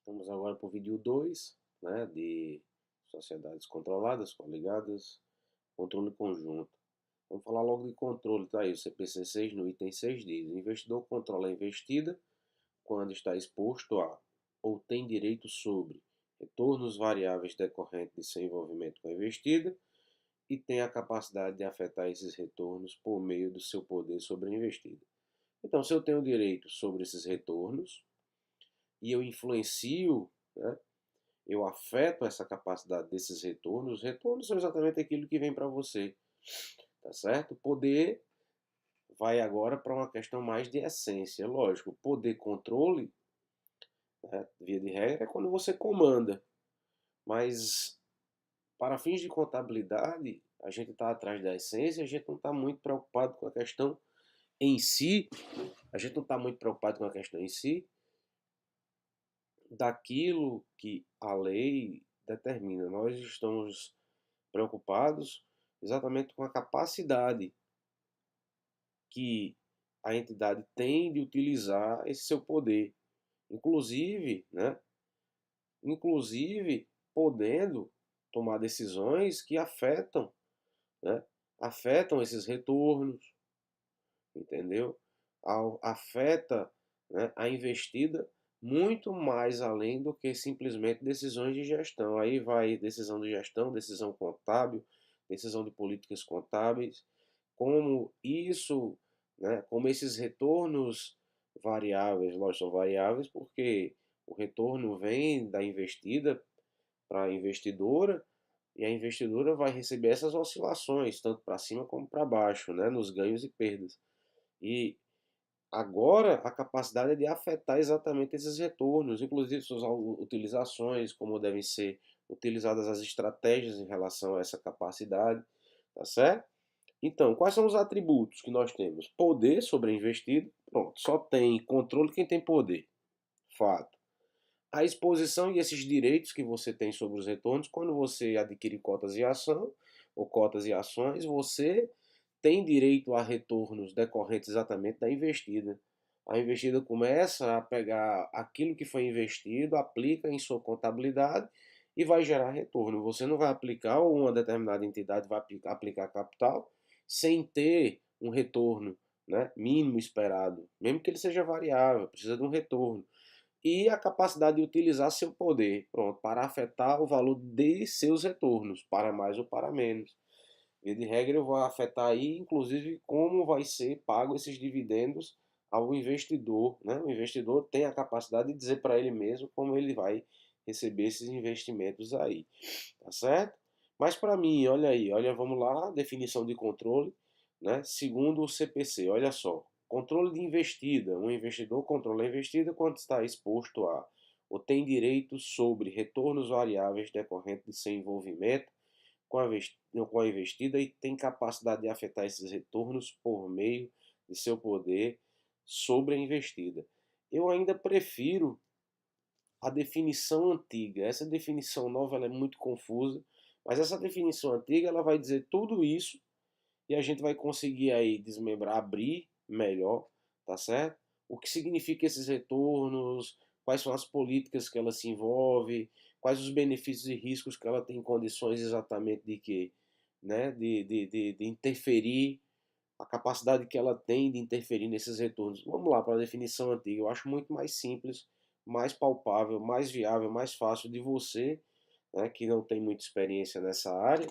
Estamos agora para o vídeo 2, né, de sociedades controladas, coligadas, controle conjunto. Vamos falar logo de controle, tá aí, o CPC 6 no item 6 diz: o investidor controla a investida quando está exposto a ou tem direito sobre retornos variáveis decorrentes de seu envolvimento com a investida e tem a capacidade de afetar esses retornos por meio do seu poder sobre a investida. Então, se eu tenho direito sobre esses retornos e eu influencio, né, eu afeto essa capacidade desses retornos. Os retornos são exatamente aquilo que vem para você, tá certo? O poder vai agora para uma questão mais de essência. Lógico, poder controle, né, via de regra, é quando você comanda. Mas para fins de contabilidade, a gente está atrás da essência, a gente não está muito preocupado com a questão em si, a gente não está muito preocupado com a questão em si daquilo que a lei determina. Nós estamos preocupados exatamente com a capacidade que a entidade tem de utilizar esse seu poder, inclusive, né, inclusive podendo tomar decisões que afetam, né, afetam esses retornos, entendeu? Afeta, né, a investida muito mais além do que simplesmente decisões de gestão. Aí vai decisão de gestão, decisão contábil, decisão de políticas contábeis, como isso, né, como esses retornos variáveis, lógico, são variáveis porque o retorno vem da investida para a investidora e a investidora vai receber essas oscilações, tanto para cima como para baixo, né, nos ganhos e perdas. E agora a capacidade é de afetar exatamente esses retornos, inclusive suas utilizações, como devem ser utilizadas as estratégias em relação a essa capacidade, tá certo? Então, quais são os atributos que nós temos? Poder sobre a investida, pronto, só tem controle quem tem poder, fato. A exposição e esses direitos que você tem sobre os retornos, quando você adquire cotas e ação, ou cotas e ações, você tem direito a retornos decorrentes exatamente da investida. A investida começa a pegar aquilo que foi investido, aplica em sua contabilidade e vai gerar retorno. Você não vai aplicar, ou uma determinada entidade vai aplicar capital, sem ter um retorno, né, mínimo esperado, mesmo que ele seja variável, precisa de um retorno. E a capacidade de utilizar seu poder, pronto, para afetar o valor de seus retornos, para mais ou para menos. Via de regra, eu vou afetar aí, inclusive, como vai ser pago esses dividendos ao investidor, né? O investidor tem a capacidade de dizer para ele mesmo como ele vai receber esses investimentos aí, tá certo? Mas para mim, olha aí, olha, vamos lá, definição de controle, né? Segundo o CPC, olha só, controle de investida. Um investidor controla a investida quando está exposto a ou tem direito sobre retornos variáveis decorrentes de seu envolvimento com a investida e tem capacidade de afetar esses retornos por meio de seu poder sobre a investida. Eu ainda prefiro a definição antiga. Essa definição nova ela é muito confusa, mas essa definição antiga ela vai dizer tudo isso e a gente vai conseguir aí desmembrar, abrir melhor, tá certo? O que significa esses retornos, quais são as políticas que ela se envolve, quais os benefícios e riscos que ela tem condições exatamente de que, né, de interferir, a capacidade que ela tem de interferir nesses retornos. Vamos lá para a definição antiga, eu acho muito mais simples, mais palpável, mais viável, mais fácil de você, né, que não tem muita experiência nessa área,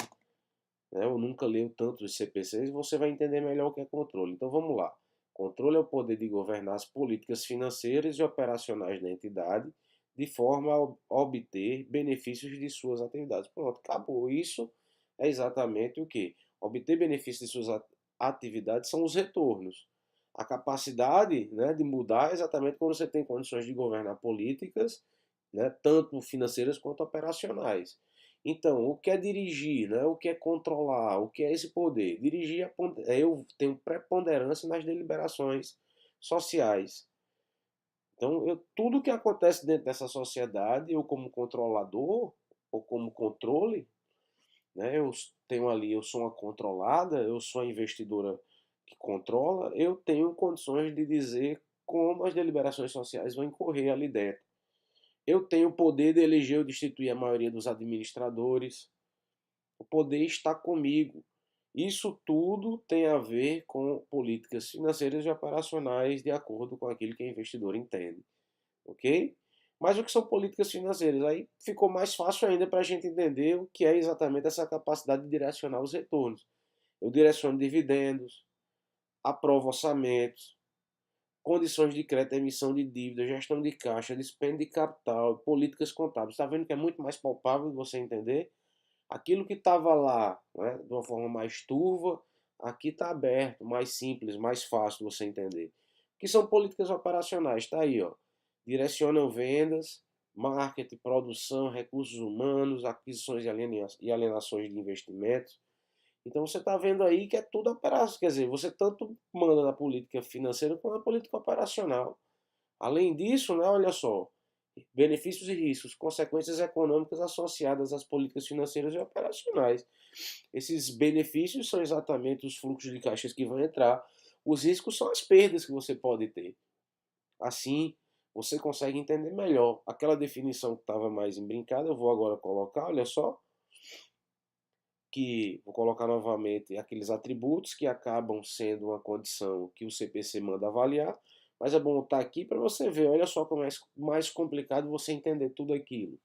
né, ou nunca leu tanto os CPCs, você vai entender melhor o que é controle. Então vamos lá. Controle é o poder de governar as políticas financeiras e operacionais da entidade de forma a obter benefícios de suas atividades. Pronto, acabou. Isso é exatamente o que? Obter benefícios de suas atividades são os retornos. A capacidade, né, de mudar é exatamente quando você tem condições de governar políticas, né, tanto financeiras quanto operacionais. Então, o que é dirigir, né? O que é controlar, o que é esse poder? Dirigir eu tenho preponderância nas deliberações sociais. Então, tudo que acontece dentro dessa sociedade, eu como controlador ou como controle, né? Eu tenho ali, eu sou uma controlada, eu sou a investidora que controla, eu tenho condições de dizer como as deliberações sociais vão incorrer ali dentro. Eu tenho o poder de eleger ou destituir a maioria dos administradores. O poder está comigo. Isso tudo tem a ver com políticas financeiras e operacionais de acordo com aquilo que o investidor entende, ok? Mas o que são políticas financeiras? Aí ficou mais fácil ainda para a gente entender o que é exatamente essa capacidade de direcionar os retornos. Eu direciono dividendos, aprovo orçamentos, condições de crédito, emissão de dívida, gestão de caixa, dispêndio de capital, políticas contábeis. Está vendo que é muito mais palpável de você entender? Aquilo que estava lá, né, de uma forma mais turva, aqui está aberto, mais simples, mais fácil de você entender. Que são políticas operacionais, está aí, ó. Direcionam vendas, marketing, produção, recursos humanos, aquisições e alienações de investimentos. Então você está vendo aí que é tudo operação, quer dizer, você tanto manda na política financeira como na política operacional. Além disso, né, olha só, benefícios e riscos, consequências econômicas associadas às políticas financeiras e operacionais. Esses benefícios são exatamente os fluxos de caixas que vão entrar, os riscos são as perdas que você pode ter. Assim, você consegue entender melhor. Aquela definição que estava mais embrincada, eu vou agora colocar, olha só, que vou colocar novamente aqueles atributos que acabam sendo uma condição que o CPC manda avaliar, mas é bom estar aqui para você ver, olha só como é mais complicado você entender tudo aquilo.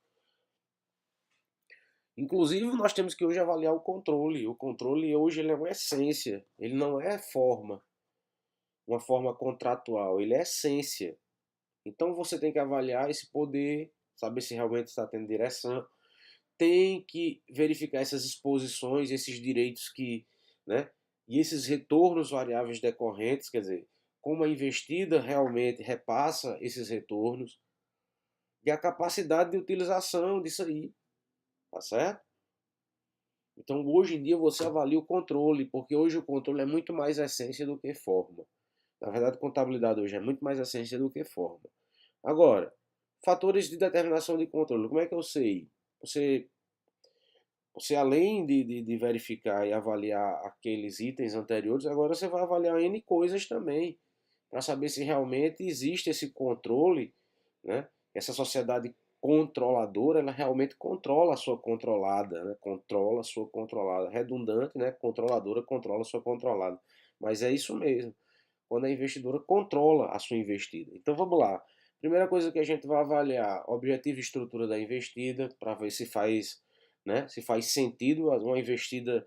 Inclusive, nós temos que hoje avaliar o controle. O controle hoje ele é uma essência, ele não é forma, uma forma contratual, ele é essência. Então você tem que avaliar esse poder, saber se realmente está tendo direção, tem que verificar essas exposições, esses direitos que, né, e esses retornos variáveis decorrentes, quer dizer, como a investida realmente repassa esses retornos e a capacidade de utilização disso aí, tá certo? Então hoje em dia você avalia o controle, porque hoje o controle é muito mais essência do que forma. Na verdade, contabilidade hoje é muito mais essência do que forma. Agora, fatores de determinação de controle. Como é que eu sei? Você Você além de verificar e avaliar aqueles itens anteriores, agora você vai avaliar N coisas também, para saber se realmente existe esse controle, né? Essa sociedade controladora, ela realmente controla a sua controlada, né? Controla a sua controlada. Redundante, né? Controladora controla a sua controlada. Mas é isso mesmo, quando a investidora controla a sua investida. Então vamos lá. Primeira coisa que a gente vai avaliar, objetivo e estrutura da investida, para ver se faz, né, se faz sentido uma investida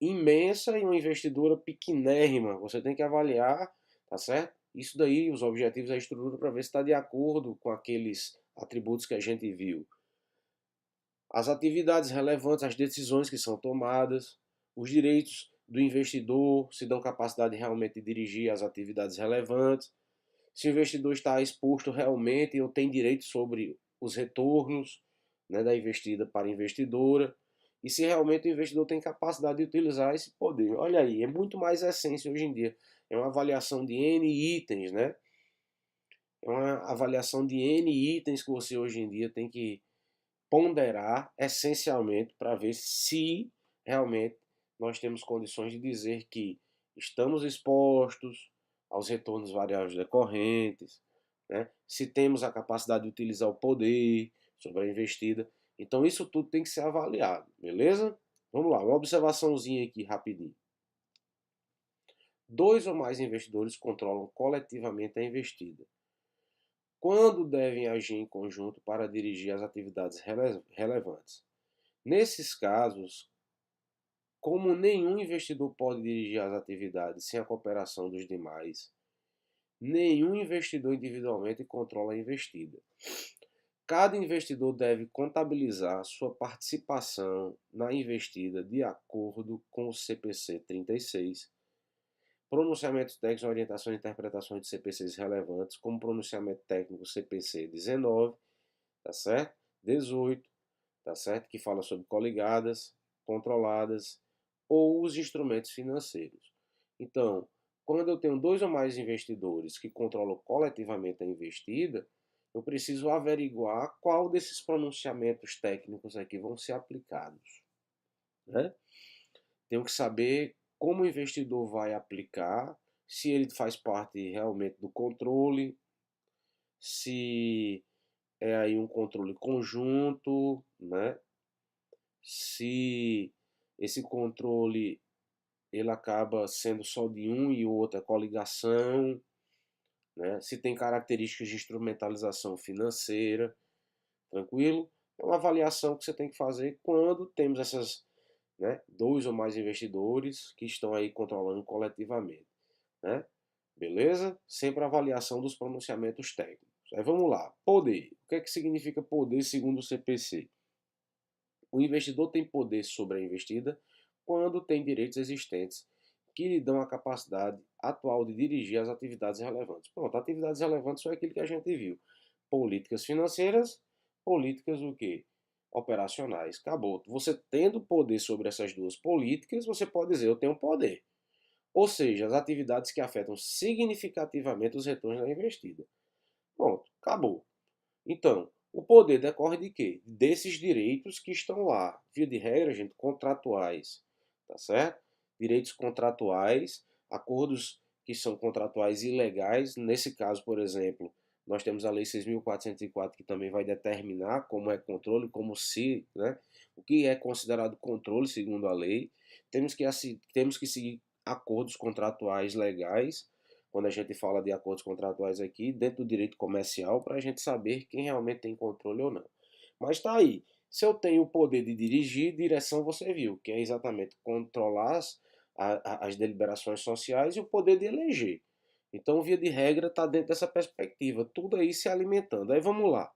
imensa e uma investidora pequenérrima. Você tem que avaliar, tá certo? Isso daí, os objetivos da estrutura, para ver se está de acordo com aqueles atributos que a gente viu. As atividades relevantes, as decisões que são tomadas, os direitos do investidor, se dão capacidade realmente de dirigir as atividades relevantes, se o investidor está exposto realmente ou tem direito sobre os retornos, né, da investida para a investidora, e se realmente o investidor tem capacidade de utilizar esse poder. Olha aí, é muito mais essência hoje em dia. É uma avaliação de N itens, né? É uma avaliação de N itens que você hoje em dia tem que ponderar essencialmente para ver se realmente nós temos condições de dizer que estamos expostos aos retornos variáveis decorrentes, né? Se temos a capacidade de utilizar o poder sobre a investida. Então isso tudo tem que ser avaliado, beleza? Vamos lá, uma observaçãozinha aqui rapidinho. Dois ou mais investidores controlam coletivamente a investida. Quando devem agir em conjunto para dirigir as atividades relevantes? Nesses casos, como nenhum investidor pode dirigir as atividades sem a cooperação dos demais, nenhum investidor individualmente controla a investida. Cada investidor deve contabilizar sua participação na investida de acordo com o CPC 36, pronunciamentos técnicos, orientações e interpretações de CPCs relevantes, como pronunciamento técnico CPC 19, tá certo? 18, tá certo? Que fala sobre coligadas, controladas ou os instrumentos financeiros. Então, quando eu tenho dois ou mais investidores que controlam coletivamente a investida, eu preciso averiguar qual desses pronunciamentos técnicos aqui vão ser aplicados, né? Tenho que saber como o investidor vai aplicar, se ele faz parte realmente do controle, se é aí um controle conjunto, né? Se esse controle ele acaba sendo só de um e o outro é coligação, né? Se tem características de instrumentalização financeira, tranquilo? É uma avaliação que você tem que fazer quando temos essas, né, dois ou mais investidores que estão aí controlando coletivamente, né? Beleza? Sempre a avaliação dos pronunciamentos técnicos. Aí vamos lá. Poder. O que é que significa poder segundo o CPC? O investidor tem poder sobre a investida quando tem direitos existentes que lhe dão a capacidade atual de dirigir as atividades relevantes. Pronto, atividades relevantes são aquilo que a gente viu. Políticas financeiras, políticas o quê? Operacionais. Acabou. Você tendo poder sobre essas duas políticas, você pode dizer, eu tenho poder. Ou seja, as atividades que afetam significativamente os retornos da investida. Pronto, acabou. Então, o poder decorre de quê? Desses direitos que estão lá. Via de regra, gente, contratuais. Tá certo? Direitos contratuais, acordos que são contratuais ilegais. Nesse caso, por exemplo, nós temos a Lei 6.404 que também vai determinar como é controle, como se, né? O que é considerado controle segundo a lei. Temos que seguir acordos contratuais legais quando a gente fala de acordos contratuais aqui, dentro do direito comercial, para a gente saber quem realmente tem controle ou não. Mas está aí. Se eu tenho o poder de dirigir, direção você viu, que é exatamente controlar as deliberações sociais e o poder de eleger. Então, via de regra, está dentro dessa perspectiva. Tudo aí se alimentando. Aí vamos lá.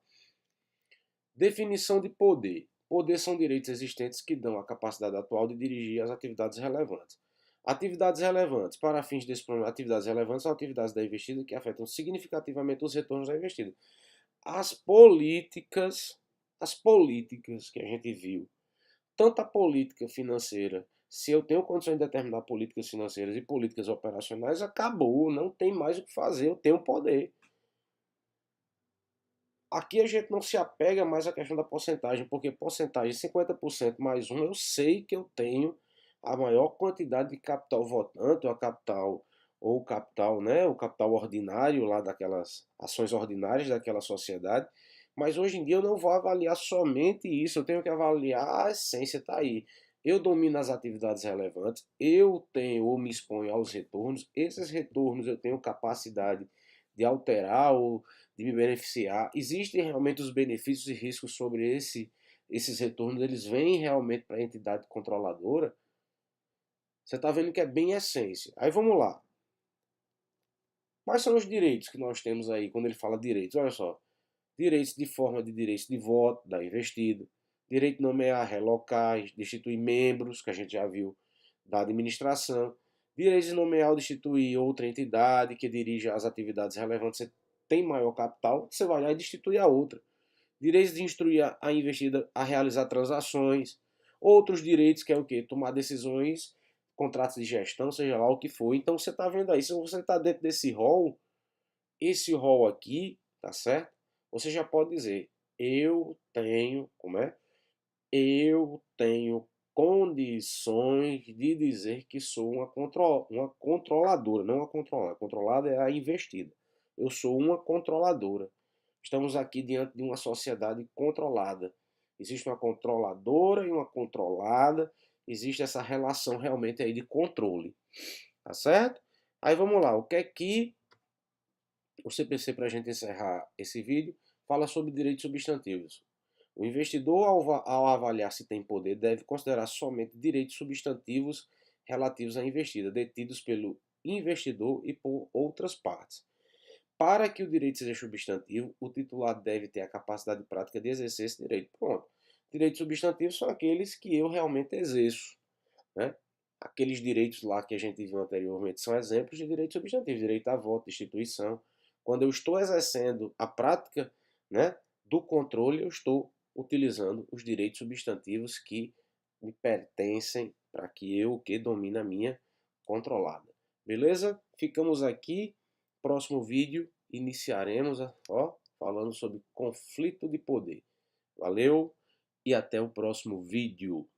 Definição de poder. Poder são direitos existentes que dão a capacidade atual de dirigir as atividades relevantes. Atividades relevantes. Para fins desse problema, atividades relevantes são atividades da investida que afetam significativamente os retornos da investida. As políticas que a gente viu, tanto a política financeira, se eu tenho condições de determinar políticas financeiras e políticas operacionais, acabou, não tem mais o que fazer, eu tenho poder. Aqui a gente não se apega mais à questão da porcentagem, porque porcentagem 50% mais um, eu sei que eu tenho a maior quantidade de capital votante, ou o capital, né, o capital ordinário lá daquelas ações ordinárias daquela sociedade, mas hoje em dia eu não vou avaliar somente isso, eu tenho que avaliar a essência, está aí. Eu domino as atividades relevantes, eu tenho ou me exponho aos retornos, esses retornos eu tenho capacidade de alterar ou de me beneficiar. Existem realmente os benefícios e riscos sobre esses retornos, eles vêm realmente para a entidade controladora. Você está vendo que é bem essência. Aí vamos lá. Quais são os direitos que nós temos aí quando ele fala direitos? Olha só. Direitos de forma de direitos de voto da investida, direito de nomear relocar, destituir membros, que a gente já viu, da administração, direito de nomear ou destituir outra entidade que dirija as atividades relevantes. Você tem maior capital, você vai lá e destitui a outra. Direitos de instruir a investida a realizar transações. Outros direitos que é o quê? Tomar decisões, contratos de gestão, seja lá o que for. Então você está vendo aí, se você está dentro desse rol, esse rol aqui, tá certo? Você já pode dizer, eu tenho, como é? Eu tenho condições de dizer que sou uma controladora, não uma controlada. Controlada é a investida. Eu sou uma controladora. Estamos aqui diante de uma sociedade controlada. Existe uma controladora e uma controlada. Existe essa relação realmente aí de controle. Tá certo? Aí vamos lá. O que é que o CPC, para a gente encerrar esse vídeo, fala sobre direitos substantivos. O investidor, ao avaliar se tem poder, deve considerar somente direitos substantivos relativos à investida, detidos pelo investidor e por outras partes. Para que o direito seja substantivo, o titular deve ter a capacidade prática de exercer esse direito. Pronto. Direitos substantivos são aqueles que eu realmente exerço, né? Aqueles direitos lá que a gente viu anteriormente são exemplos de direitos substantivos, direito a voto, instituição. Quando eu estou exercendo a prática, né, do controle, eu estou utilizando os direitos substantivos que me pertencem para que eu que domine a minha controlada. Beleza? Ficamos aqui. Próximo vídeo iniciaremos falando sobre conflito de poder. Valeu e até o próximo vídeo.